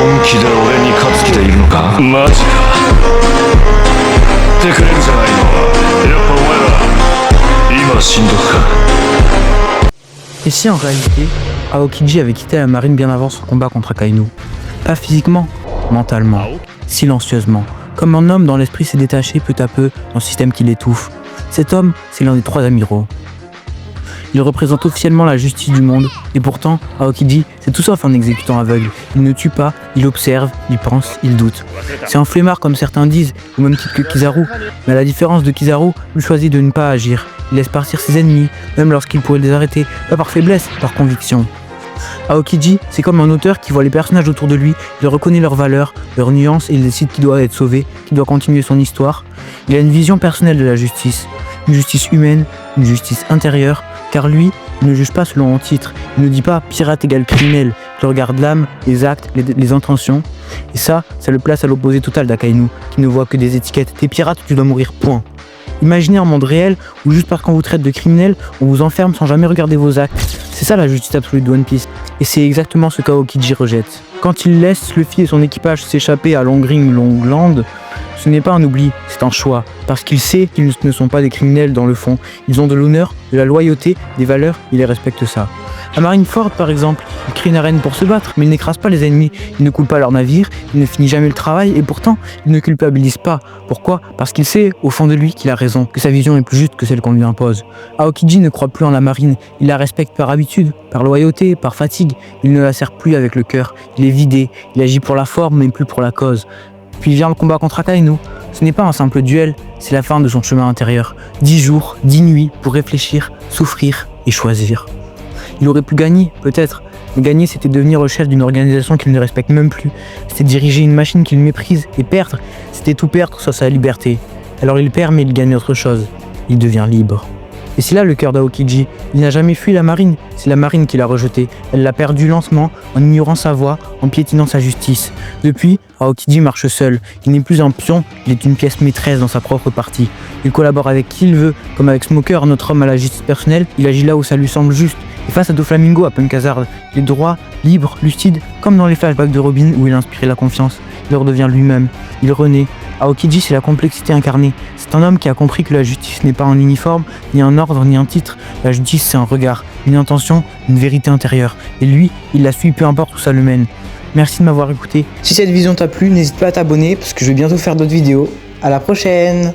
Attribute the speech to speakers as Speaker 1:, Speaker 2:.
Speaker 1: 本気で俺に勝つ気でいるのか。マジか。ってくれるじゃないの。やっぱお前ら今しんどくか。
Speaker 2: Et si en réalité, Aokiji avait quitté la marine bien avant son combat contre Akainu? Pas physiquement, mentalement, silencieusement. Comme un homme dont l'esprit s'est détaché peu à peu d'un système qui l'étouffe. Cet homme, c'est l'un des 3 amiraux. Il représente officiellement la justice du monde, et pourtant, Aokiji, c'est tout sauf un exécutant aveugle. Il ne tue pas, il observe, il pense, il doute. C'est un flemmard comme certains disent, au même titre que Kizaru. Mais à la différence de Kizaru, il choisit de ne pas agir. Il laisse partir ses ennemis, même lorsqu'il pourrait les arrêter, pas par faiblesse, par conviction. Aokiji, c'est comme un auteur qui voit les personnages autour de lui, il reconnaît leurs valeurs, leurs nuances et il décide qu'il doit être sauvé, qu'il doit continuer son histoire. Il a une vision personnelle de la justice. Une justice humaine, une justice intérieure, car lui, il ne juge pas selon un titre, il ne dit pas pirate égale criminel, il regarde l'âme, les actes, les intentions, et ça le place à l'opposé total d'Akainu, qui ne voit que des étiquettes, t'es pirate, tu dois mourir, point. Imaginez un monde réel où juste parce qu'on vous traite de criminel, on vous enferme sans jamais regarder vos actes. C'est ça la justice absolue de One Piece, et c'est exactement ce qu'Aokiji rejette. Quand il laisse Luffy et son équipage s'échapper à Longring Longland, ce n'est pas un oubli, c'est un choix, parce qu'il sait qu'ils ne sont pas des criminels dans le fond. Ils ont de l'honneur, de la loyauté, des valeurs, il les respecte ça. À Marineford par exemple, il crée une arène pour se battre, mais il n'écrase pas les ennemis, il ne coule pas leur navire, il ne finit jamais le travail, et pourtant, il ne culpabilise pas. Pourquoi? Parce qu'il sait, au fond de lui, qu'il a raison, que sa vision est plus juste que celle qu'on lui impose. Aokiji ne croit plus en la marine, il la respecte par habitude, par loyauté, par fatigue, il ne la sert plus avec le cœur, il est vidé, il agit pour la forme mais plus pour la cause. Puis vient le combat contre Akainu. Ce n'est pas un simple duel, c'est la fin de son chemin intérieur. 10 jours, 10 nuits pour réfléchir, souffrir et choisir. Il aurait pu gagner, peut-être. Mais gagner, c'était devenir le chef d'une organisation qu'il ne respecte même plus. C'était diriger une machine qu'il méprise. Et perdre, c'était tout perdre sauf sa liberté. Alors il perd mais il gagne autre chose. Il devient libre. Et c'est là le cœur d'Aokiji. Il n'a jamais fui la marine, c'est la marine qui l'a rejeté. Elle l'a perdu lentement, en ignorant sa voix, en piétinant sa justice. Depuis, Aokiji marche seul. Il n'est plus un pion, il est une pièce maîtresse dans sa propre partie. Il collabore avec qui il veut, comme avec Smoker, notre homme à la justice personnelle. Il agit là où ça lui semble juste. Et face à Doflamingo à Punk Hazard, il est droit, libre, lucide, comme dans les flashbacks de Robin où il inspirait la confiance. Il redevient lui-même, il renaît. Aokiji, c'est la complexité incarnée. C'est un homme qui a compris que la justice n'est pas un uniforme, ni un ordre, ni un titre. La justice, c'est un regard, une intention, une vérité intérieure. Et lui, il la suit peu importe où ça le mène. Merci de m'avoir écouté. Si cette vision t'a plu, n'hésite pas à t'abonner parce que je vais bientôt faire d'autres vidéos. À la prochaine!